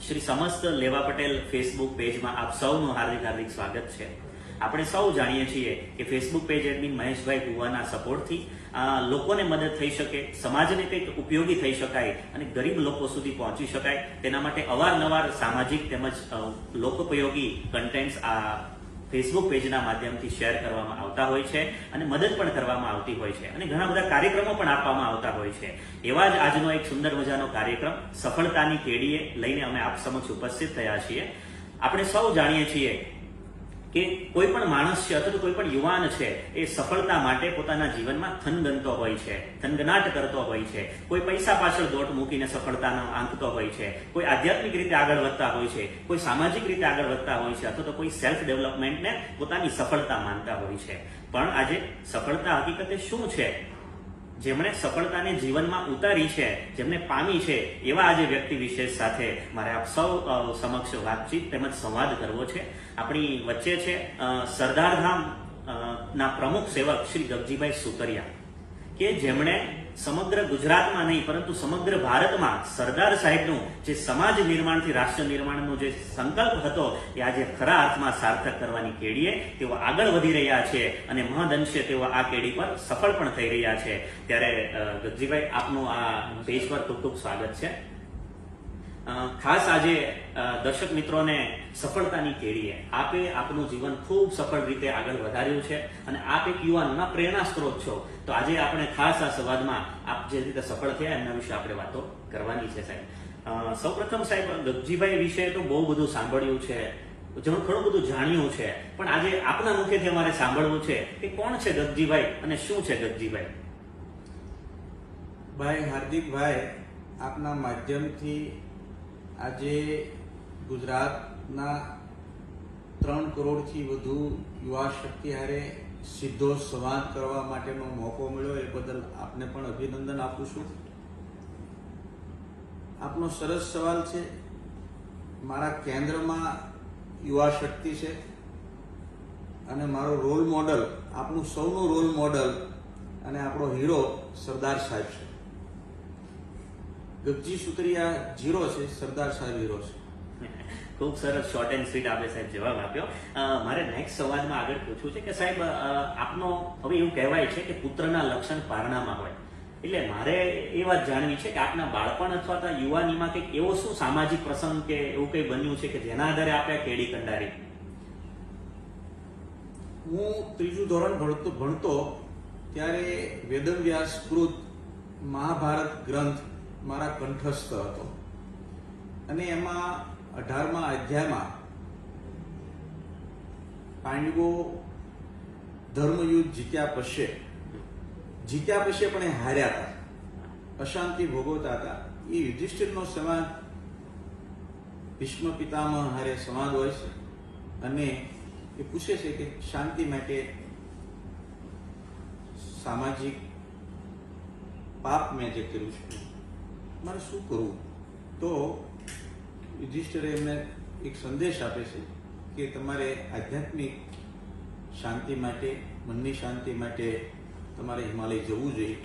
શ્રી સમસ્ત લેવા પટેલ ફેસબુક પેજમાં આપ સૌનું હાર્દિક હાર્દિક સ્વાગત છે. આપણે સૌ જાણીએ છીએ કે ફેસબુક પેજ એડમિન મહેશભાઈ ભુવાના સપોર્ટથી લોકોને મદદ થઈ શકે, સમાજને કંઈક ઉપયોગી થઈ શકાય અને ગરીબ લોકો સુધી પહોંચી શકાય, તેના માટે અવારનવાર સામાજિક તેમજ લોકોપયોગી કન્ટેન્ટ્સ આ ફેસબુક પેજના માધ્યમથી શેર કરવામાં આવતા હોય છે અને મદદ પણ કરવામાં આવતી હોય છે અને ઘણા બધા કાર્યક્રમો પણ આપવામાં આવતા હોય છે. એવા જ આજનો એક સુંદર મજાનો કાર્યક્રમ સફળતાની કેડીએ લઈને અમે આપ સમક્ષ ઉપસ્થિત થયા છીએ. આપણે સૌ જાણીએ છીએ કે કોઈ પણ માણસ છે અથવા તો કોઈ પણ યુવાન છે એ સફળતા માટે પોતાના જીવનમાં થનગનતો હોય છે, થનગનાટ કરતો હોય છે, કોઈ પૈસા પાછળ દોટ મૂકીને સફળતાનો આંકતો હોય છે, કોઈ આધ્યાત્મિક રીતે આગળ વધતા હોય છે, કોઈ સામાજિક રીતે આગળ વધતા હોય છે અથવા તો કોઈ સેલ્ફ ડેવલપમેન્ટને પોતાની સફળતા માનતા હોય છે. પણ આજે સફળતા હકીકતે શું છે? જેમણે સફળતાને જીવનમાં ઉતારી છે, જેમને પામી છે, એવા આજે વ્યક્તિ વિશેષ સાથે મારે આપ સૌ સમક્ષ વાતચીત તેમજ સંવાદ કરવો છે. આપણી વચ્ચે છે સરદારધામ ના પ્રમુખ સેવક શ્રી ગગજીભાઈ સુતરિયા, કે જેમણે સમગ્ર ગુજરાતમાં નહીં પરંતુ સમગ્ર ભારતમાં સરદાર સાહેબનું જે સમાજ નિર્માણથી રાષ્ટ્ર નિર્માણનો જે સંકલ્પ હતો એ આજે ખરા અર્થમાં સાર્થક કરવાની કેડીએ તેઓ આગળ વધી રહ્યા છે અને મહદઅંશે તેઓ આ કેડી પર સફળ પણ થઈ રહ્યા છે. ત્યારે ગગજીભાઈ, આપનું આ પેજ પર ખૂબ ખૂબ સ્વાગત છે. ખાસ આજે દર્શક મિત્રોને સફળતાની કેડીએ આપે આપનું જીવન ખૂબ સફળ રીતે આગળ વધાર્યું છે અને આપ એક યુવાનોના પ્રેરણા સ્ત્રોત છો. તો આજે આપણે ખાસ આ સંવાદમાં આપ જે રીતે સફળ થયા એમના વિશે આપણે વાતો કરવાની છે. સાહેબ, સૌપ્રથમ સાહેબ, ગગજીભાઈ વિશે તો બહુ બધું સાંભળ્યું છે, ઘણું બધું જાણ્યું છે, પણ આજે આપના મુખેથી અમારે સાંભળવું છે કે કોણ છે ગગજીભાઈ અને શું છે ગગજીભાઈ? ભાઈ હાર્દિકભાઈ, આપના માધ્યમથી આજે ગુજરાતના 3 કરોડથી વધુ યુવા શક્તિ હારે સીધો સંવાદ કરવા માટેનો મોકો મળ્યો, એ બદલ આપને પણ અભિનંદન આપું છું. આપનો સરસ સવાલ છે. મારા કેન્દ્રમાં યુવા શક્તિ છે અને મારો રોલ મોડલ, આપનું સૌનું રોલ મોડલ અને આપણો હીરો સરદાર સાહેબ છે. ગગજી સુતરિયા ઝીરો છે, સરદાર સાહેબ હીરો છે. ખૂબ સરસ શોર્ટ એન્ડ સ્વીટ આપે સાહેબ જવાબ આપ્યો. મારે નેક્સ્ટ સવાલમાં આગળ પૂછવું છે કે સાહેબ, આપનો હવે એવું કહેવાય છે કે પુત્રના લક્ષણ પારણામાં હોય, એટલે મારે એ વાત જાણવી છે કે આપના બાળપણ અથવા તો યુવાનીમાં કંઈક એવો શું સામાજિક પ્રસંગ કે એવું કંઈ બન્યું છે કે જેના આધારે આપણે કેડી કંડારી? હું 3જું ધોરણ ભણતો ત્યારે વેદવ્યાસ કૃત મહાભારત ગ્રંથ મારા કંઠસ્થ હતો અને એમાં 18મા અધ્યાયમાં પાંડવો ધર્મયુદ્ધ જીત્યા પછી પણ એ હાર્યા હતા, અશાંતિ ભોગવતા હતા. એ યુધિષ્ઠિરનો સંવાદ ભીષ્મ પિતામહ હારે સંવાદ હોય છે અને એ પૂછે છે કે શાંતિ માટે સામાજિક પાપ મેં જે કર્યું છે મારે શું કરવું? તો યુધિષ્ઠિરે એમને એક સંદેશ આપે છે કે તમારે આધ્યાત્મિક શાંતિ માટે, મનની શાંતિ માટે તમારે હિમાલય જવું જોઈએ.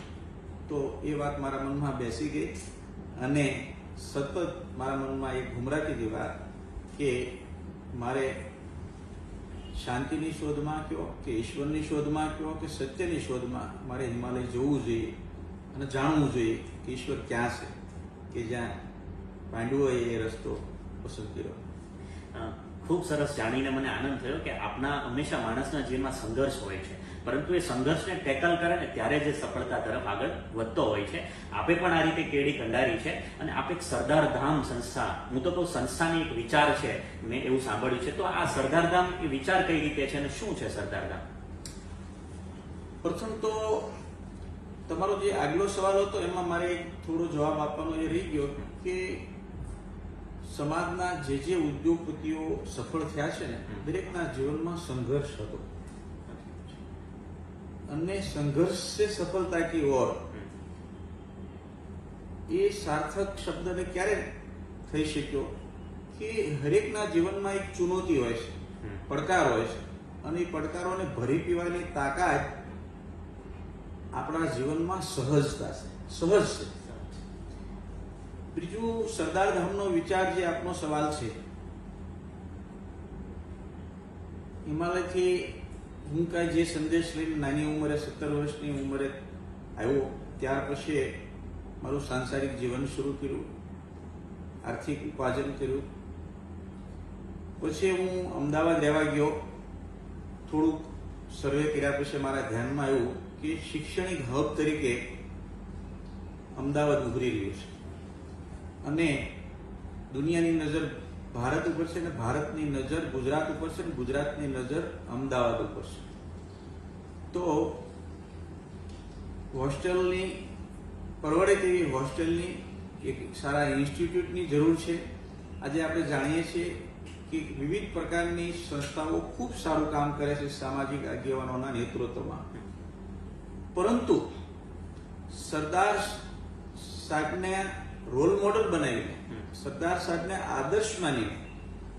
તો એ વાત મારા મનમાં બેસી ગઈ અને સતત મારા મનમાં એક ઘુમરાતી હતી વાત કે મારે શાંતિની શોધમાં કહો કે ઈશ્વરની શોધમાં કહો કે સત્યની શોધમાં મારે હિમાલય જવું જોઈએ અને જાણવું જોઈએ કે ઈશ્વર ક્યાં છે, કે જ્યાં પાંડવોએ એ રસ્તો પસંદ કર્યો. ખૂબ સરસ જાણીને મને આનંદ થયો કે આપના હંમેશા માણસના જીવનમાં સંઘર્ષ હોય છે, પરંતુ એ સંઘર્ષને ટેકલ કરે ને ત્યારે જે સફળતા તરફ આગળ વધતો હોય છે. આપે પણ આ રીતે કેડી કંડારી છે અને આપે એક સરદારધામ સંસ્થા, હું તો કહું સંસ્થાની એક વિચાર છે, મેં એવું સાંભળ્યું છે. તો આ સરદારધામ એ વિચાર કઈ રીતે છે અને શું છે સરદારધામ? પ્રથમ તો તમારો જે આગલો સવાલ હતો એમાં મારે થોડો જવાબ આપવાનો એ રહી ગયો કે સમાજના જે ઉદ્યોગપતિઓ સફળ થયા છે ને, દરેકના જીવનમાં સંઘર્ષ હતો અને સંઘર્ષ से સફળતા की ओर એ સાર્થક શબ્દને ક્યારે થઈ શક્યો કે હરેકના જીવનમાં એક ચુનૌતી હોય છે, પડકાર હોય છે અને એ પડકારોને ભરી પીવાની તાકાત આપણા જીવનમાં સહજતા છે, સહજ છે. બીજું સરદાર ધામનો વિચાર જે આપનો સવાલ છે, હિમાલયથી હું કાંઈ જે સંદેશ લઈને નાની ઉંમરે 17 વર્ષની ઉંમરે આવ્યો, ત્યાર પછી મારું સાંસારિક જીવન શરૂ કર્યું, આર્થિક ઉપાર્જન કર્યું. પછી હું અમદાવાદ રહેવા ગયો. થોડુંક સર્વે કર્યા પછી મારા ધ્યાનમાં આવ્યું કે શૈક્ષણિક હબ તરીકે અમદાવાદ ઉભરી રહ્યું છે અને દુનિયાની નજર ભારત ઉપર છે ને ભારતની નજર ગુજરાત ઉપર છે ને ગુજરાતની નજર અમદાવાદ ઉપર છે. તો હોસ્ટેલની પરવડે તેવી હોસ્ટેલની એક સારા ઇન્સ્ટિટ્યૂટની જરૂર છે. આજે આપણે જાણીએ છીએ કે વિવિધ પ્રકારની સંસ્થાઓ ખૂબ સારું કામ કરે છે સામાજિક આગેવાનોના નેતૃત્વમાં, પરંતુ સરદાર સાહેબને રોલ મોડલ બનાવીને, સરદાર સાહેબને આદર્શ માનીને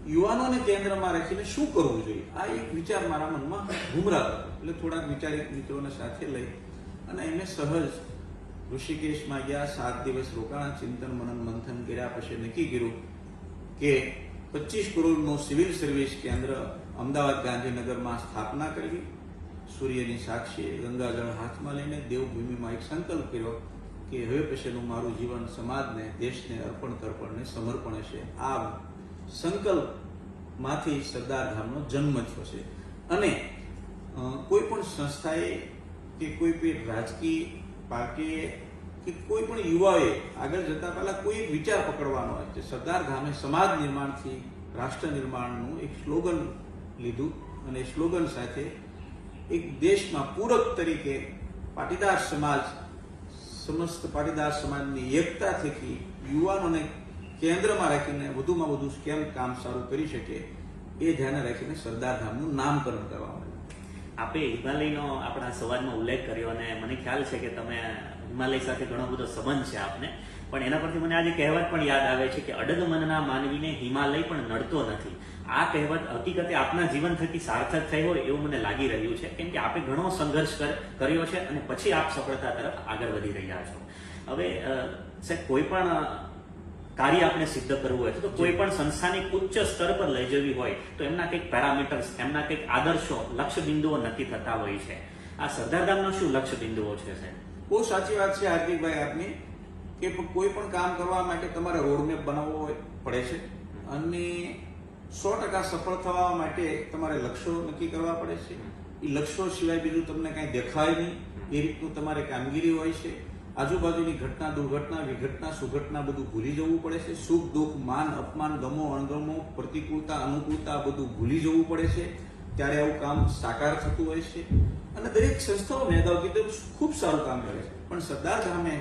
યુવાનોને કેન્દ્રમાં રાખીને શું કરવું જોઈએ, આ એક વિચાર મારા મનમાં ઘૂમરાતો. એટલે થોડાક વિચારિક મિત્રોને સાથે લઈ અને એમને સહજ ઋષિકેશમાં ગયા. 7 દિવસ રોકાણા, ચિંતન મનન મંથન કર્યા પછી નક્કી કર્યું કે 25 કરોડનું સિવિલ સર્વિસ કેન્દ્ર અમદાવાદ ગાંધીનગરમાં સ્થાપના કરવી. સૂર્યની સાક્ષી ગંગાજળ હાથમાં લઈને દેવભૂમિમાં એક સંકલ્પ કર્યો કે હવે પછીનું મારું જીવન સમાજને, દેશને અર્પણ તર્પણને સમર્પણ છે. આ સંકલ્પમાંથી સરદાર ધામનો જન્મ થયો છે. અને કોઈ પણ સંસ્થાએ કે કોઈ પણ રાજકીય પાર્ટીએ કે કોઈ પણ યુવાએ આગળ જતા પહેલા કોઈ એક વિચાર પકડવાનો હોય છે. સરદાર ધામે સમાજ નિર્માણથી રાષ્ટ્ર નિર્માણનું એક સ્લોગન લીધું અને સ્લોગન સાથે એક દેશમાં પૂરક તરીકે પાટીદાર સમાજ, સમસ્ત પાટીદાર સમાજની એકતા થકી યુવાનોને કેન્દ્રમાં રાખીને વધુમાં વધુ કેમ કામ સારું કરી શકે એ ધ્યાને રાખીને સરદાર ધામનું નામકરણ કરવામાં આવ્યું. આપે હિમાલયનો આપણા સંવાદમાં ઉલ્લેખ કર્યો અને મને ખ્યાલ છે કે તમે હિમાલય સાથે ઘણો બધો સંબંધ છે આપને, પણ એના પરથી મને આજે કહેવત પણ યાદ આવે છે કે અડગ મનના માનવીને હિમાલય પણ નડતો નથી. આ કહેવત હકીકતે આપના જીવન થકી સાર્થક થઈ હોય એવું મને લાગી રહ્યું છે, કેમ કે આપે ઘણો સંઘર્ષ કર્યો છે અને પછી આપ સફળતા તરફ આગળ વધી રહ્યા છો. હવે સાહેબ, કોઈ પણ કાર્ય આપણે સિદ્ધ કરવું હોય તો કોઈ પણ સંસ્થાને ઉચ્ચ સ્તર પર લઈ જવી હોય તો એમના કંઈક પેરામીટર્સ, એમના કંઈક આદર્શો, લક્ષ્ય બિંદુઓ નક્કી થતા હોય છે. આ સરદાર ધામના શું લક્ષ્ય બિંદુઓ છે સાહેબ? બહુ સાચી વાત છે હાર્દિકભાઈ આપની કે કોઈ પણ કામ કરવા માટે તમારે રોડમેપ બનાવવો પડે છે અને 100% સફળ થવા માટે તમારે લક્ષ્યો નક્કી કરવા પડે છે. એ લક્ષ્યો સિવાય બીજું તમને કાંઈ દેખાય નહીં એ રીતનું તમારે કામગીરી હોય છે. આજુબાજુની ઘટના, દુર્ઘટના, વિઘટના, સુઘટના બધું ભૂલી જવું પડે છે. સુખ દુઃખ, માન અપમાન, ગમો અણગમો, પ્રતિકૂળતા અનુકૂળતા બધું ભૂલી જવું પડે છે. ત્યારે આવું કામ સાકાર થતું હોય છે અને દરેક સંસ્થાઓ મેં અગાઉ કીધું ખૂબ સારું કામ કરે છે. પણ સરદાર ધામે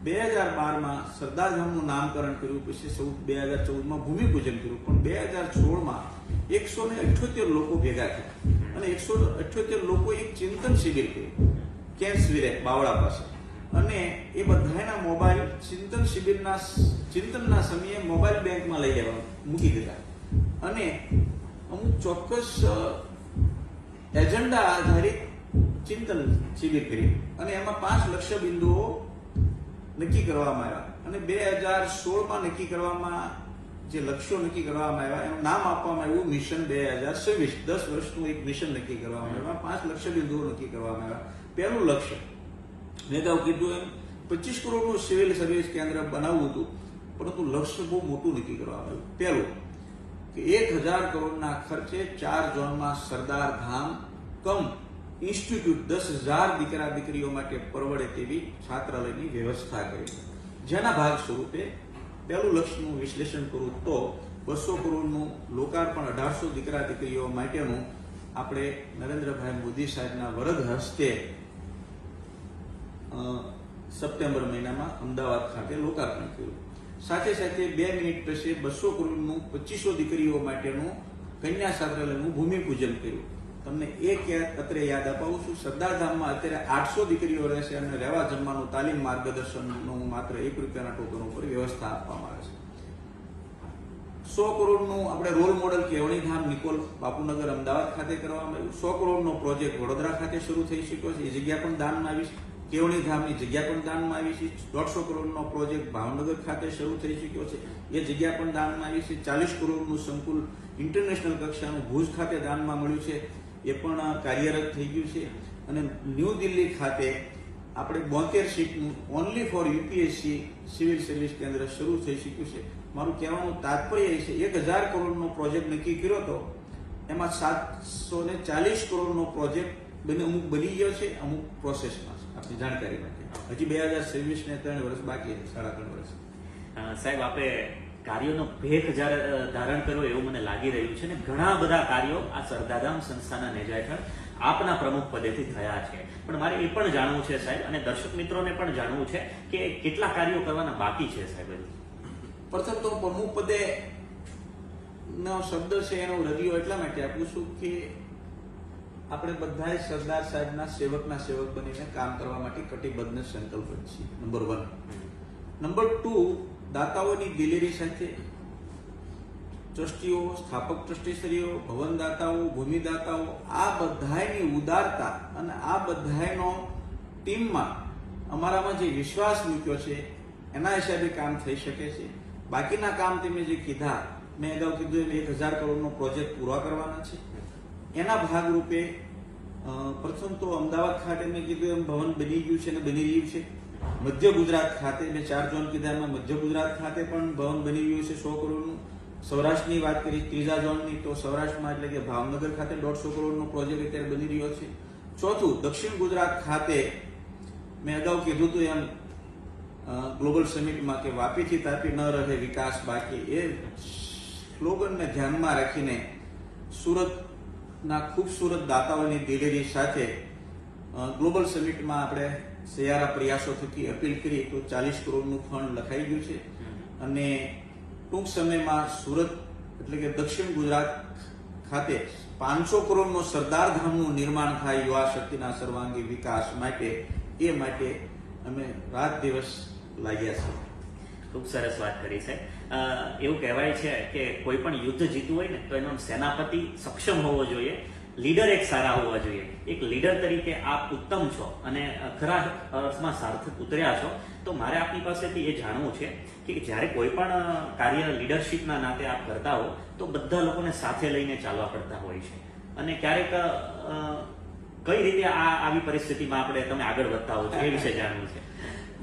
2012માં સરદાર ધામનું નામકરણ કર્યું, પછી 2014માં ભૂમિપૂજન કર્યું, પણ 2016માં 178 લોકો ભેગા થયા અને 178 લોકો એક ચિંતન શિબિર કરી કેન્સવીરે બાવળા પાસે. અને એ બધાના મોબાઈલ ચિંતનના સમયે મોબાઈલ બેંકમાં લઈ લેવા મૂકી દીધા અને અમુક ચોક્કસ એજન્ડા આધારિત ચિંતન શિબિર કરી અને એમાં 5 લક્ષ્ય બિંદુઓ નક્કી કરવામાં આવ્યા અને 2016માં નક્કી કરવામાં જે લક્ષ્યો નક્કી કરવામાં આવ્યા એનું નામ આપવામાં આવ્યું મિશન 2026. 10 વર્ષનું એક મિશન નક્કી કરવામાં આવ્યું. 5 લક્ષ્ય બિંદુઓ નક્કી કરવામાં આવ્યા. પહેલું લક્ષ્ય મેં અગાઉ કીધું એમ 25 કરોડનું સિવિલ સર્વિસ કેન્દ્ર બનાવવું હતું, પરંતુ લક્ષ્ય બહુ મોટું નક્કી કરવામાં આવ્યું. પહેલું કે 1000 કરોડના ખર્ચે 4 ઝોનમાં સરદાર ધામ કમ ઇન્સ્ટિટ્યૂટ 10,000 દીકરા દીકરીઓ માટે પરવડે તેવી છાત્રાલયની વ્યવસ્થા કરી. જેના ભાગ સ્વરૂપે પહેલું લક્ષ્યનું વિશ્લેષણ કરું તો 200 કરોડનું લોકાર્પણ 1800 દીકરા દીકરીઓ માટેનું આપણે નરેન્દ્રભાઈ મોદી સાહેબના વરદ હસ્તે સપ્ટેમ્બર મહિનામાં અમદાવાદ ખાતે લોકાર્પણ કર્યું. સાથે સાથે 2 મિનિટ પછી 200 કરોડનું 2500 દીકરીઓ માટેનું કન્યા છાત્રાલયનું ભૂમિપૂજન કર્યું. તમને એક અત્રે યાદ અપાવું છું, સરદાર ધામમાં અત્યારે 800 દીકરીઓ રહેશે અને રહેવા જમવાનું, તાલીમ, માર્ગદર્શનનું માત્ર ₹1 ટોકન ઉપર વ્યવસ્થા આપવામાં આવે છે. 100 કરોડનું આપણે રોલ મોડલ કેવણી ધામ નિકોલ બાપુનગર અમદાવાદ ખાતે કરવામાં આવ્યું. 100 કરોડનો પ્રોજેક્ટ વડોદરા ખાતે શરૂ થઈ શક્યો છે, એ જગ્યા પણ દાનમાં આવી છે. કેવણી ધામની જગ્યા પણ દાનમાં આવી છે. 150 કરોડનો પ્રોજેક્ટ ભાવનગર ખાતે શરૂ થઈ ચૂક્યો છે, એ જગ્યા પણ દાનમાં આવી છે. 40 કરોડનું સંકુલ ઇન્ટરનેશનલ કક્ષાનું ભુજ ખાતે દાનમાં મળ્યું છે, એ પણ કાર્યરત થઈ ગયું છે. અને ન્યૂ દિલ્હી ખાતે આપણે 72 સીટનું only for UPSC civil service કેન્દ્ર શરૂ થઈ ચૂક્યું છે. મારું કહેવાનું તાત્પર્ય એ છે 1000 કરોડનો પ્રોજેક્ટ નક્કી કર્યો હતો, એમાં 740 કરોડનો પ્રોજેક્ટ અમુક બની ગયો છે, અમુક પ્રોસેસમાં છે. આપની જાણકારી માટે હજી 2026 ને 3 વર્ષ બાકી છે, 3.5 વર્ષ. સાહેબ, આપે કાર્યોનો ભેખ ધારણ કર્યો એવું મને લાગી રહ્યું છે, ને ઘણા બધા કાર્યો આ સરદારધામ સંસ્થાના નેજા હેઠળ આપના પ્રમુખ પદેથી થયા છે. પણ મારે એ પણ જાણવું છે સાહેબ, અને દર્શક મિત્રોને પણ જાણવું છે કે કેટલા કાર્યો કરવાના બાકી છે સાહેબ. પ્રથમ તો પ્રમુખ પદે નો શબ્દ છે એનો રદિયો એટલા માટે આપું છું કે આપણે બધાએ સરદાર સાહેબના સેવકના સેવક બનીને કામ કરવા માટે કટિબદ્ધ સંકલ્પ છીએ. નંબર 1. નંબર 2, દાતાઓની દિલેરી સાથે ટ્રસ્ટીઓ, સ્થાપક ટ્રસ્ટીશ્રીઓ, ભવનદાતાઓ, ભૂમિદાતાઓ, આ બધાની ઉદારતા અને આ બધાનો ટીમમાં અમારામાં જે વિશ્વાસ મૂક્યો છે એના હિસાબે કામ થઈ શકે છે. બાકીના કામ તમે જે કીધા, મેં અગાઉ કીધું એમ 1000 કરોડનો પ્રોજેક્ટ પૂરા કરવાના છે. એના ભાગરૂપે પ્રથમ તો અમદાવાદ ખાતે મેં કીધું એમ ભવન બની ગયું છે અને બની રહ્યું છે. મધ્ય ગુજરાત ખાતે મેં 4 ઝોન કીધા, એમાં મધ્ય ગુજરાત ખાતે પણ ભવન બની ગયું છે 100 કરોડનું. સૌરાષ્ટ્રની વાત કરી, 3જા ઝોનની, તો સૌરાષ્ટ્રમાં એટલે કે ભાવનગર ખાતે 150 કરોડનો પ્રોજેક્ટ અત્યારે બની રહ્યો છે. ચોથું, દક્ષિણ ગુજરાત ખાતે મેં અગાઉ કીધું હતું એમ ગ્લોબલ સમિટમાં કે વાપીથી તાપી ન રહે વિકાસ બાકી, એ સ્લોગનને ધ્યાનમાં રાખીને સુરતના ખૂબસૂરત દાતાઓની દિલેરી સાથે ગ્લોબલ સમિટમાં આપણે સહિયારા પ્રયાસો થકી અપીલ કરી તો 40 કરોડનું ફંડ લખાઈ ગયું છે. અને ટૂંક સમયમાં સુરત એટલે કે દક્ષિણ ગુજરાત ખાતે 500 કરોડનો સરદાર ધામનું નિર્માણ થાય યુવા શક્તિના સર્વાંગી વિકાસ માટે, એ માટે અમે રાત દિવસ લાગ્યા છીએ. ખૂબ સરસ વાત કરી છે. એવું કહેવાય છે કે કોઈ પણ યુદ્ધ જીતવું હોય ને તો એનો સેનાપતિ સક્ષમ હોવો જોઈએ, લીડર એક સારા હોવા જોઈએ. એક લીડર તરીકે આપ ઉત્તમ છો અને ખરા અર્થમાં સાર્થક ઉતર્યા છો. તો મારે આપની પાસેથી એ જાણવું છે કે જ્યારે કોઈ પણ કાર્ય લીડરશીપના નાતે આપ કરતા હો તો બધા લોકોને સાથે લઈને ચાલવા પડતા હોય છે, અને ક્યારેક કઈ રીતે આવી પરિસ્થિતિમાં તમે આગળ વધતા હો છો એ વિશે જાણવું છે.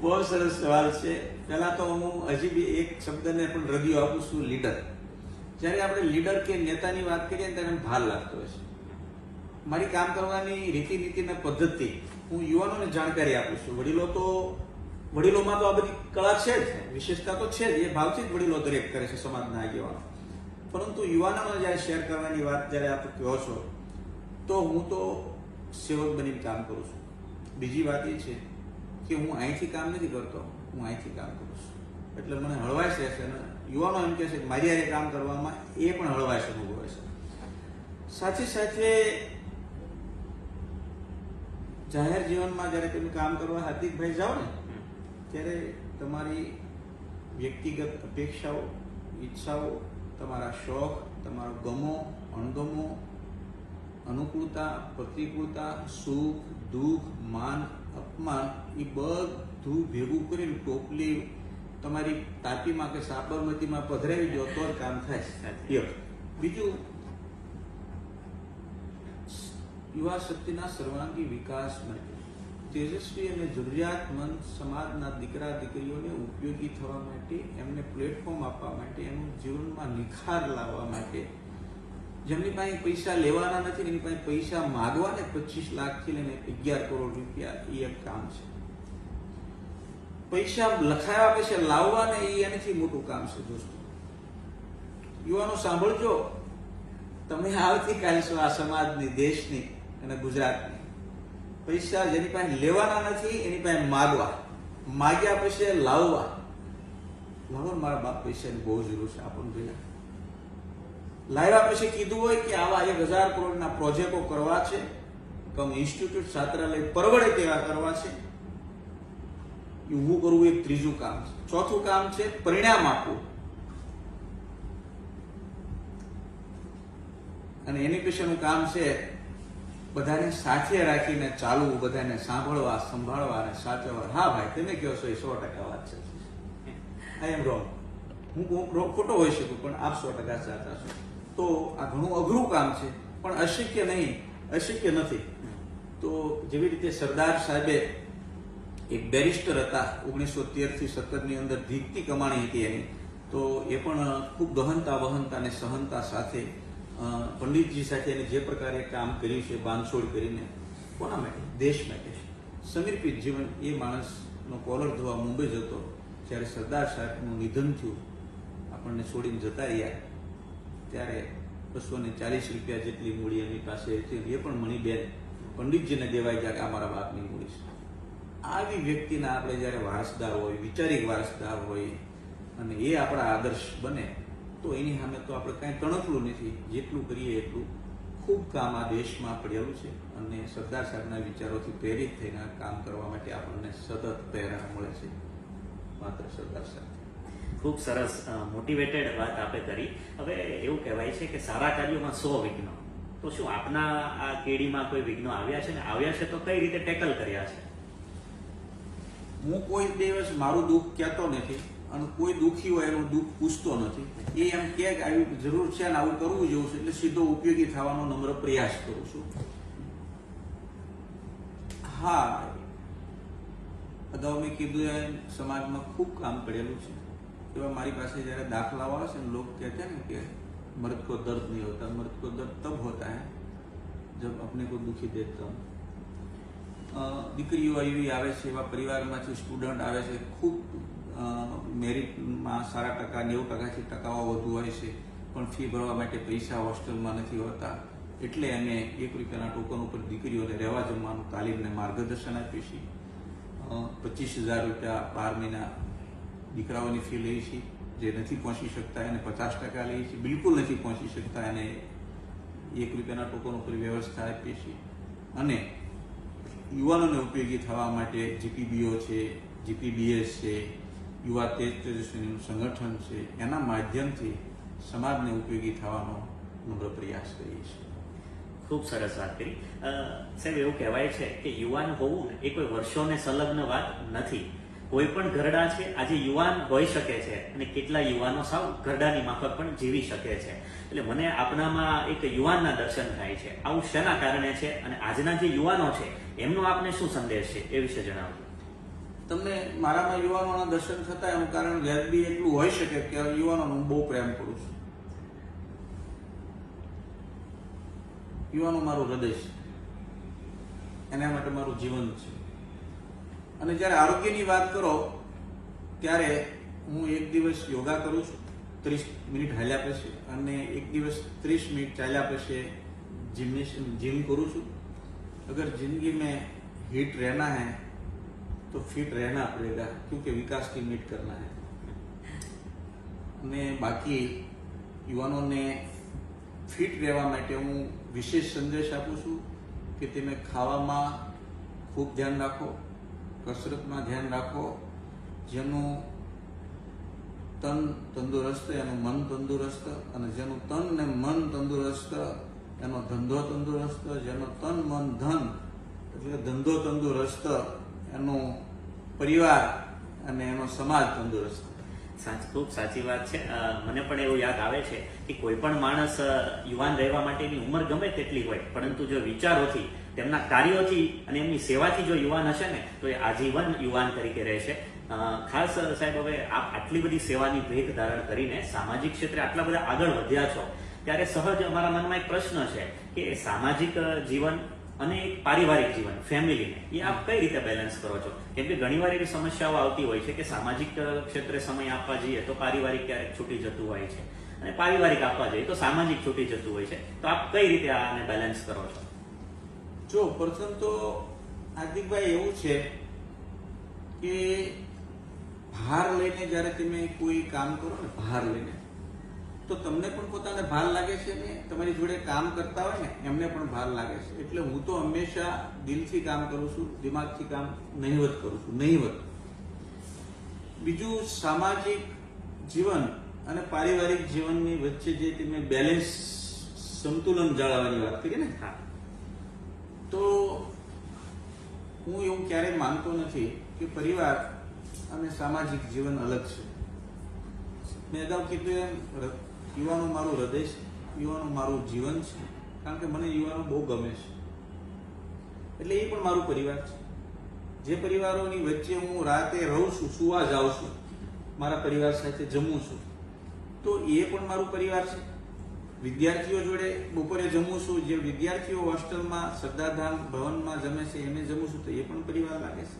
બહુ સરસ સવાલ છે. પહેલા તો હું હજી બી એક શબ્દને પણ રદિયો આપું છું, લીડર. જ્યારે આપણે લીડર કે નેતાની વાત કરીએ ને ત્યારે ભાર લાગતો હોય છે. મારી કામ કરવાની રીતિ નીતિ અને પદ્ધતિ હું યુવાનોને જાણકારી આપું છું. વડીલોમાં તો આ બધી કળા છે જ, વિશેષતા તો છે જ, એ ભાવથી જ વડીલો દરેક કરે છે સમાજના આગેવાનો. પરંતુ યુવાનોને જ્યારે શેર કરવાની વાત જ્યારે આપ કહો છો તો હું તો સેવક બનીને કામ કરું છું. બીજી વાત એ છે કે હું અહીંથી કામ નથી કરતો, હું અહીંથી કામ કરું છું. એટલે મને હળવાશ રહેશે અને યુવાનો એમ કહે છે કે મારી હારે કામ કરવામાં એ પણ હળવાશ અનુભવે છે. સાથે સાથે જાહેર જીવનમાં જ્યારે તમે કામ કરવા હાર્દિકભાઈ જાઓ ને ત્યારે તમારી વ્યક્તિગત અપેક્ષાઓ, ઈચ્છાઓ, તમારા શોખ, તમારા ગમો, અણગમો, અનુકૂળતા, પ્રતિકૂળતા, સુખ, દુઃખ, માન, અપમાન, એ બધું ભેગું કરીને ટોપલી તમારી તાપીમાં કે સાબરમતીમાં પધરાવી દો તો જ કામ થાય. બીજું, યુવા શક્તિના સર્વાંગી વિકાસ માટે તેજસ્વી અને જરૂરિયાતમંદ સમાજના દીકરા દીકરીઓને ઉપયોગી થવા માટે, એમને પ્લેટફોર્મ આપવા માટે, એનું જીવનમાં નિખાર લાવવા માટે, જેમની પાસે પૈસા લેવાના નથી એની પાસે પૈસા માગવા ને 25 લાખથી લઈને 11 કરોડ રૂપિયા, એ એક કામ છે. પૈસા લખાયા પછી લાવવા ને એ એનાથી મોટું કામ છે. દોસ્તો, યુવાનો સાંભળજો, તમે આવતીકાલ છો આ સમાજની, દેશની અને ગુજરાતની. પૈસા જેની પાસે લેવાના નથી એની પાસે માગવા, માગ્યા પછી લાવવા. લાવો મારા બાપ, પૈસાની બહુ જરૂર છે આપણને. ભાઈ લાવ્યા પછી કીધું હોય કે આવા 1000 કરોડના પ્રોજેક્ટો કરવા છે, કમ ઇન્સ્ટિટ્યૂટ છાત્રાલય પરવડે તેવા કરવા છે, ઊભું કરવું એક ત્રીજું કામ છે. ચોથું કામ છે પરિણામ આપવું, અને એની પછીનું કામ છે બધાને સાથે રાખીને ચાલવું, બધાને સાંભળવા, સંભાળવા અને સાચવવા. હા ભાઈ, તમે કહો છો એ 100% વાત છે. આઈ એમ રોંગ. હું ખોટો હોઈ શકું, પણ આપ 100% સાચા છો. તો આ ઘણું અઘરું કામ છે, પણ અશક્ય નથી. તો જેવી રીતે સરદાર સાહેબે એક બેરિસ્ટર હતા, 1913 થી 17 ની અંદર ધીકતી કમાણી હતી એની, તો એ પણ ખૂબ ગહનતા વહનતા અને સહનતા સાથે પંડિતજી સાથે એને જે પ્રકારે કામ કર્યું છે, બાંધછોડ કરીને, કોના માટે? દેશ માટે સમર્પિત જીવન. એ માણસનો કોલર ધોવા મુંબઈ જતો, જ્યારે સરદાર સાહેબનું નિધન થયું, આપણને છોડીને જતા રહ્યા, ત્યારે 240 રૂપિયા જેટલી મૂડી એની પાસે હતી. એ પણ મણીબેન પંડિતજીને દેવાઈ જાય કે આ મારા બાપની મૂડી છે. આવી વ્યક્તિના આપણે જ્યારે વારસદાર હોય, વિચારિક વારસદાર હોય, અને એ આપણા આદર્શ બને, તો એની સામે તો આપણે કાંઈ તણકલું નથી. જેટલું કરીએ એટલું ખૂબ કામ આ દેશમાં પડેલું છે, અને સરદાર સાહેબના વિચારોથી પ્રેરિત થઈને કામ કરવા માટે આપણને સતત પ્રેરણા મળે છે, માત્ર સરદાર સાહેબ. ખૂબ સરસ મોટિવેટેડ વાત આપે કરી. હવે એવું કહેવાય છે કે સારા કાર્યોમાં 100 વિઘ્નો. તો શું આપના આ કેડીમાં કોઈ વિઘ્નો આવ્યા છે? ને આવ્યા છે તો કઈ રીતે ટેકલ કર્યા છે? હું કોઈ દિવસ મારું દુઃખ કહેતો નથી, અને કોઈ દુઃખી હોય એનું દુઃખ પૂછતો નથી. એ એમ કે આવી જરૂર છે ને આવું કરવું જેવું છે, એટલે સીધો ઉપયોગી થવાનો નમ્ર પ્રયાસ કરું છું. હા, અગાઉ મેં કીધું એમ સમાજમાં ખૂબ કામ કરેલું છે. એવા મારી પાસે જયારે દાખલાઓ આવે છે ને, લોકો કહેते हैं કે मर्द को दर्द नहीं होता, मर्द को दर्द तब होता है जब अपने को दुखी देखता हूँ. દીકરીઓ એવી આવે છે, એવા પરિવારમાંથી સ્ટુડન્ટ આવે છે, ખૂબ મેરિટમાં સારા ટકા, 90%થી ટકાઓ વધુ હોય છે, પણ ફી ભરવા માટે પૈસા હોસ્ટેલમાં નથી હોતા. એટલે અમે 1 રૂપિયાના ટોકન ઉપર દીકરીઓને રહેવા જમવાનું તાલીમને માર્ગદર્શન આપ્યું છે. 25,000 રૂપિયા 12 મહિના દીકરાઓની ફી લઈએ છીએ. જે નથી પહોંચી શકતા એને 50% લઈએ છીએ. બિલકુલ નથી પહોંચી શકતા એને 1 રૂપિયાના ટોકન ઉપર વ્યવસ્થા આપીએ છીએ. અને યુવાનોને ઉપયોગી થવા માટે જીપીબીઓ છે, જીપીબીએસ છે, યુવા તેજસ્વીનું સંગઠન છે, એના માધ્યમથી સમાજને ઉપયોગી થવાનો નમ્ર પ્રયાસ કરીએ છીએ. ખૂબ સરસ વાત કરી. સાહેબ, એવું કહેવાય છે કે યુવાન હોવું એ કોઈ વર્ષોને સંલગ્ન વાત નથી. કોઈ પણ ઘરડા છે આજે યુવાન હોઈ શકે છે, અને કેટલા યુવાનો સાવ ઘરડાની માફક પણ જીવી શકે છે. એટલે મને આપનામાં એક યુવાનના દર્શન થાય છે. આવું શેના કારણે છે, અને આજના જે યુવાનો છે એમનો આપને શું સંદેશ છે એ વિશે જણાવજો. તમને મારામાં યુવાનોના દર્શન થતા એનું કારણ વ્યાજબી એટલું હોઈ શકે કે યુવાનોનો હું બહુ પ્રેમ કરું છું. યુવાનો મારું હૃદય છે, એના માટે મારું જીવન છે. અને જ્યારે આરોગ્યની વાત કરો ત્યારે હું એક દિવસ યોગા કરું છું, 30 મિનિટ હાલ્યા પછી, અને એક દિવસ 30 મિનિટ ચાલ્યા પછી जिम करूँ છું. अगर जिंदगी में हिट रहना है तो फिट रहना पड़ेगा, क्योंकि विकास की मीट करना है. અને બાકી યુવાનોને ફિટ રહેવા માટે હું વિશેષ સંદેશ આપું છું કે તમે ખાવામાં ખૂબ ધ્યાન રાખો, કસરતમાં ધ્યાન રાખો. જેનું તન તંદુરસ્ત એનું મન તંદુરસ્ત, અને જેનું તન ને મન તંદુરસ્ત એનો ધંધો તંદુરસ્ત, જેનો તન મન ધન એટલે ધંધો તંદુરસ્ત એનો પરિવાર અને એનો સમાજ તંદુરસ્ત. ખૂબ સાચી વાત છે. મને પણ એવું યાદ આવે છે કે કોઈ પણ માણસ યુવાન રહેવા માટેની ઉંમર ગમે તેટલી હોય, પરંતુ જો વિચારોથી, તેમના કાર્યોથી અને એમની સેવાથી જો યુવાન હશે ને તો એ આજીવન યુવાન તરીકે રહેશે. ખાસ સાહેબ, હવે આપ આટલી બધી સેવાની ભેખ ધારણ કરીને સામાજિક ક્ષેત્રે આટલા બધા આગળ વધ્યા છો, ત્યારે સહજ અમારા મનમાં એક પ્રશ્ન છે કે સામાજિક જીવન અને એક પારિવારિક જીવન, ફેમિલીને, એ આપ કઈ રીતે બેલેન્સ કરો છો? કેમ કે ઘણીવાર એવી સમસ્યાઓ આવતી હોય છે કે સામાજિક ક્ષેત્રે સમય આપવા જઈએ તો પારિવારિક ક્યારેક છૂટી જતું હોય છે, અને પારિવારિક આપવા જઈએ તો સામાજિક છૂટી જતું હોય છે. તો આપ કઈ રીતે આને બેલેન્સ કરો છો? જો પ્રથમ તો હાર્દિકભાઈ એવું છે કે ભાર લઈને જ્યારે તમે કોઈ કામ કરો ને, ભાર લઈને, તો તમને પણ પોતાને ભાર લાગે છે ને તમારી જોડે કામ કરતા હોય ને એમને પણ ભાર લાગે છે. એટલે હું તો હંમેશા દિલથી કામ કરું છું, દિમાગથી કામ નહીવત કરું છું, નહીવત. બીજું, સામાજિક જીવન અને પારિવારિક જીવનની વચ્ચે જે તમે બેલેન્સ, સંતુલન જાળવવાની વાત કરી ને, હા, તો હું એવું ક્યારેય માનતો નથી કે પરિવાર અને સામાજિક જીવન અલગ છે. મેં અગાઉ કીધું એમ યુવાનો મારું હૃદય છે, યુવાનો મારું જીવન છે, કારણ કે મને યુવાનો બહુ ગમે છે. એટલે એ પણ મારું પરિવાર છે. જે પરિવારોની વચ્ચે હું રાતે રહું છું, સુવા જાઉં છું, મારા પરિવાર સાથે જમું છું, તો એ પણ મારું પરિવાર છે. વિદ્યાર્થીઓ જોડે બપોરે જમું છું, જે વિદ્યાર્થીઓ હોસ્ટેલમાં સરદારધામ ભવનમાં જમે છે એને જમું છું, તો એ પણ પરિવાર લાગે છે.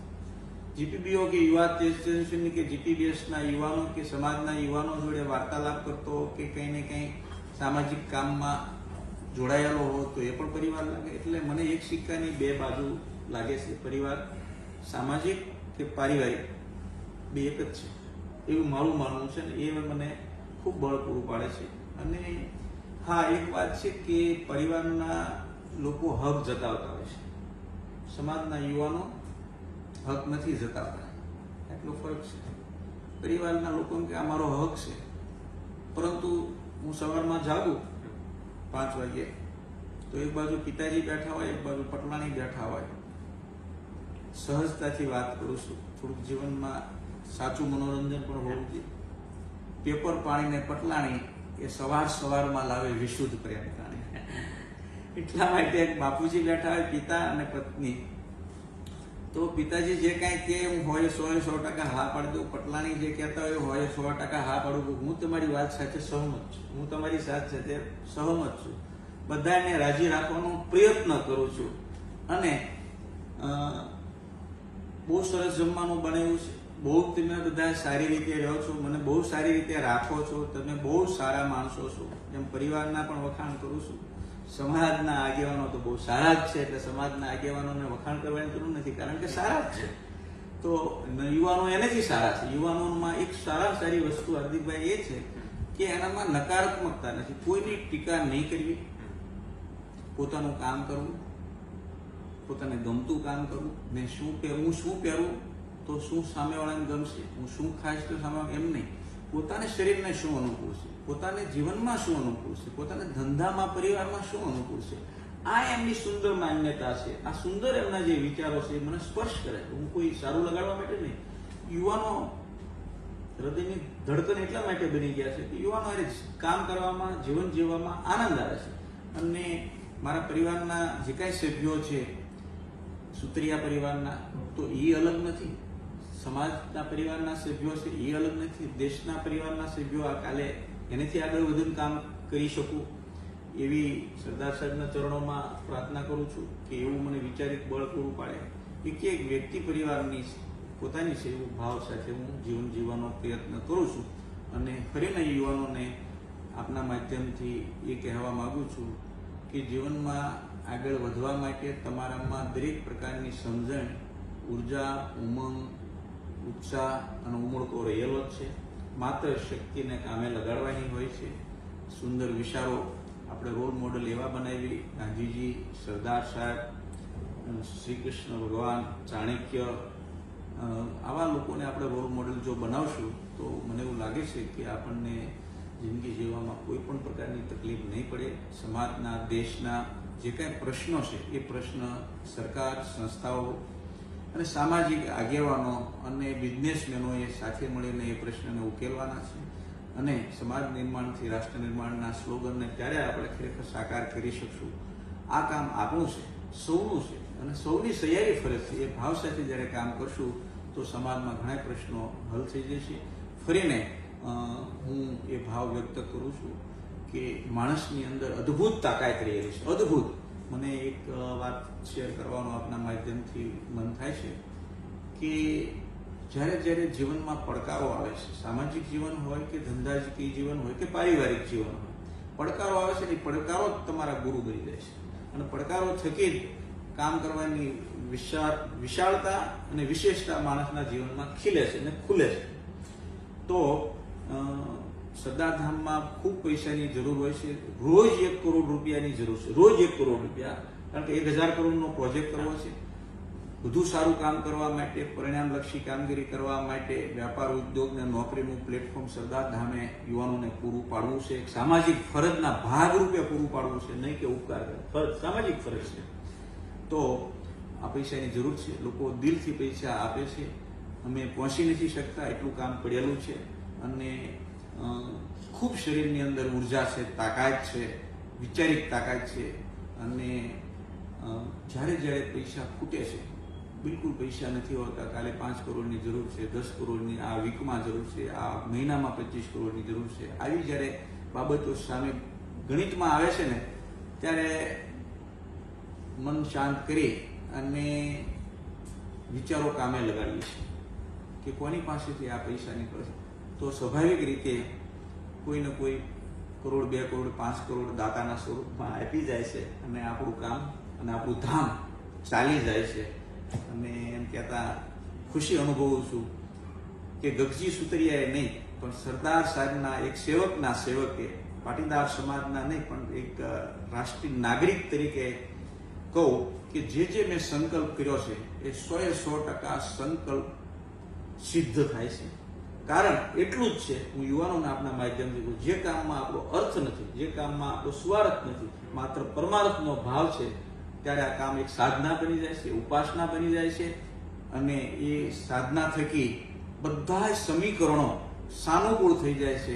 જીપીબીઓ કે યુવા એસોસિએશનની કે જીપીબીએસના યુવાનો કે સમાજના યુવાનો જોડે વાર્તાલાપ કરતો કે કંઈ ને કંઈ સામાજિક કામમાં જોડાયેલો હો તો એ પણ પરિવાર લાગે. એટલે મને એક સિક્કાની બે બાજુ લાગે છે. પરિવાર સામાજિક કે પારિવારિક બે એક જ છે એવું મારું માનવું છે ને એ મને ખૂબ બળ પૂરું પાડે છે. અને હા, એક વાત છે કે પરિવારના લોકો હક જતાવતા હોય છે, સમાજના યુવાનો હક નથી જતાવતા, એટલો ફરક છે. પરિવારના લોકો કે આ મારો હક છે, પરંતુ હું સવારમાં જાગું 5 વાગે તો એક બાજુ પિતાજી બેઠા હોય, એક બાજુ પટલાણી બેઠા હોય. સહજતાથી વાત કરું છું, થોડુંક જીવનમાં સાચું મનોરંજન પણ હોવું જોઈએ. પેપર પાણીને પટલાણી એ સવારમાં લાવે વિશુદ્ધ પ્રેમ પાણી. એટલા માટે એક બાપુજી બેઠા હોય, પિતા અને પત્ની. તો પિતાજી જે કાંઈ કે હું હોય 100% હા પાડી દઉં, પટલાણી જે કહેતા હોય 100% હા પાડું. હું તમારી વાત સાથે સહમત છું, હું તમારી સાથે સહમત છું, બધાને રાજી રાખવાનો પ્રયત્ન કરું છું. અને બહુ સરસ જમવાનું બનાવ્યું છે, બહુ તમે બધા સારી રીતે રહો છો, મને બહુ સારી રીતે રાખો છો, તમે બહુ સારા માણસો છો, એમ પરિવારના પણ વખાણ કરું છું. સમાજના આગેવાનો તો બહુ સારા જ છે, એટલે સમાજના આગેવાનોને વખાણ કરવાની જરૂર નથી, કારણ કે સારા જ છે. તો યુવાનો એનેથી સારા છે. યુવાનોમાં એક સારી વસ્તુ હાર્દિકભાઈ એ છે કે એનામાં નકારાત્મકતા નથી. કોઈની ટીકા નહીં કરવી, પોતાનું કામ કરવું, પોતાને ગમતું કામ કરવું. મેં શું પહેરું તો શું સામેવાળાને ગમશે, હું શું ખાઈશ તો સામે એમ નહીં. પોતાને શરીરને શું અનુકૂળ છે, પોતાને જીવનમાં શું અનુકૂળ છે, પોતાના ધંધામાં પરિવારમાં શું અનુકૂળ છે, આ એમની સુંદર માન્યતા છે. આ સુંદર એમના જે વિચારો છે મને સ્પર્શ કરે. હું કોઈ સારું લગાડવા માટે નહીં. યુવાનો હૃદયની ધડકન એટલા માટે બની ગયા છે કે યુવાનો કામ કરવામાં, જીવન જીવવામાં આનંદ આવે છે. અને મારા પરિવારના જે કાંઈ સભ્યો છે, સુત્રિયા પરિવારના, તો એ અલગ નથી. સમાજના પરિવારના સભ્યો છે એ અલગ નથી. દેશના પરિવારના સભ્યો આ કાલે એનાથી આગળ વધુ કામ કરી શકું એવી સરદાર સાહેબના ચરણોમાં પ્રાર્થના કરું છું કે એવું મને વિચારિત બળ પૂરું પાડે. એક વ્યક્તિ પરિવારની પોતાની છે એવું ભાવ સાથે હું જીવન જીવવાનો પ્રયત્ન કરું છું. અને ફરીને યુવાનોને આપના માધ્યમથી એ કહેવા માગું છું કે જીવનમાં આગળ વધવા માટે તમારામાં દરેક પ્રકારની સમજણ, ઉર્જા, ઉમંગ, ઉત્સાહ અને ઉમળકો રહેલો જ છે. માત્ર શક્તિને કામે લગાડવાની હોય છે. સુંદર વિચારો આપણે રોલ મોડલ એવા બનાવી, ગાંધીજી, સરદાર સાહેબ, શ્રી કૃષ્ણ ભગવાન, ચાણક્ય, આવા લોકોને આપણે રોલ મોડલ જો બનાવશું તો મને એવું લાગે છે કે આપણને જિંદગી જીવવામાં કોઈ પણ પ્રકારની તકલીફ નહીં પડે. સમાજના, દેશના જે કાંઈ પ્રશ્નો છે એ પ્રશ્ન સરકાર, સંસ્થાઓ અને સામાજિક આગેવાનો અને બિઝનેસમેનોએ સાથે મળીને એ પ્રશ્નને ઉકેલવાના છે. અને સમાજ નિર્માણથી રાષ્ટ્ર નિર્માણના સ્લોગનને ત્યારે આપણે ખરેખર સાકાર કરી શકશું. આ કામ આપણું છે, સૌનું છે, અને સૌની સહિયારી ફરજ છે. એ ભાવ સાથે જ્યારે કામ કરશું તો સમાજમાં ઘણા પ્રશ્નો હલ થઈ જશે. ફરીને હું એ ભાવ વ્યક્ત કરું છું કે માણસની અંદર અદ્ભુત તાકાત રહેલી છે, અદ્ભુત. મને એક વાત શેર કરવાનો આપના માધ્યમથી મન થાય છે કે જ્યારે જીવનમાં પડકારો આવે છે, સામાજિક જીવન હોય કે ધંધાકીય જીવન હોય કે પારિવારિક જીવન હોય, પડકારો આવે છે ને, પડકારો જ તમારા ગુરુ બની જાય છે. અને પડકારો થકી જ કામ કરવાની વિશાળતા અને વિશેષતા માણસના જીવનમાં ખીલે છે અને ખુલે છે. તો સરદારધામમાં ખૂબ પૈસાની જરૂર હોય છે. રોજ 1 કરોડ રૂપિયાની જરૂર છે, રોજ 1 કરોડ રૂપિયા. કારણ કે 1000 કરોડનો પ્રોજેક્ટ કરવો છે. વધુ સારું કામ કરવા માટે, પરિણામલક્ષી કામગીરી કરવા માટે, વ્યાપાર, ઉદ્યોગ ને નોકરીનું પ્લેટફોર્મ સરદારધામે યુવાનોને પૂરું પાડવું છે. એક સામાજિક ફરજના ભાગરૂપે પૂરું પાડવું છે, નહીં કે ઉપકાર. ફરજ, સામાજિક ફરજ છે. તો આ પૈસાની જરૂર છે. લોકો દિલથી પૈસા આપે છે. અમે પહોંચી નથી શકતા એટલું કામ પડેલું છે અને ખૂબ શરીરની અંદર ઉર્જા છે, તાકાત છે, વિચારિક તાકાત છે અને જ્યારે જ્યારે પૈસા ખૂટે છે, બિલકુલ પૈસા નથી હોતા, કાલે 5 કરોડની જરૂર છે, 10 કરોડની આ વીકમાં જરૂર છે, આ મહિનામાં 25 કરોડની જરૂર છે, આવી જ્યારે બાબતો સામે ગણિતમાં આવે છે ને ત્યારે મન શાંત કરી અને વિચારો કામે લગાડીએ છીએ કે કોની પાસેથી આ પૈસા નીકળશે. તો સ્વાભાવિક રીતે કોઈને કોઈ કરોડ, 2 કરોડ, 5 કરોડ દાતાના સ્વરૂપમાં આપી જાય છે અને આપણું કામ અને આપણું ધામ ચાલી જાય છે. અને એમ કહેતા ખુશી અનુભવું છું કે ગગજી સુતરિયાએ નહીં પણ સરદાર સાહેબના એક સેવકના સેવકે, પાટીદાર સમાજના નહીં પણ એક રાષ્ટ્રીય નાગરિક તરીકે કહું કે જે મેં સંકલ્પ કર્યો છે એ 100% સંકલ્પ સિદ્ધ થાય છે. કારણ એટલું જ છે, હું યુવાનોને આપના માધ્યમથી કહું, જે કામમાં આપણો અર્થ નથી, જે કામમાં આપણો સ્વાર્થ નથી, માત્ર પરમાર્થનો ભાવ છે, ત્યારે આ કામ એક સાધના બની જાય છે, ઉપાસના બની જાય છે અને એ સાધના થકી બધા સમીકરણો સાનુકૂળ થઈ જાય છે.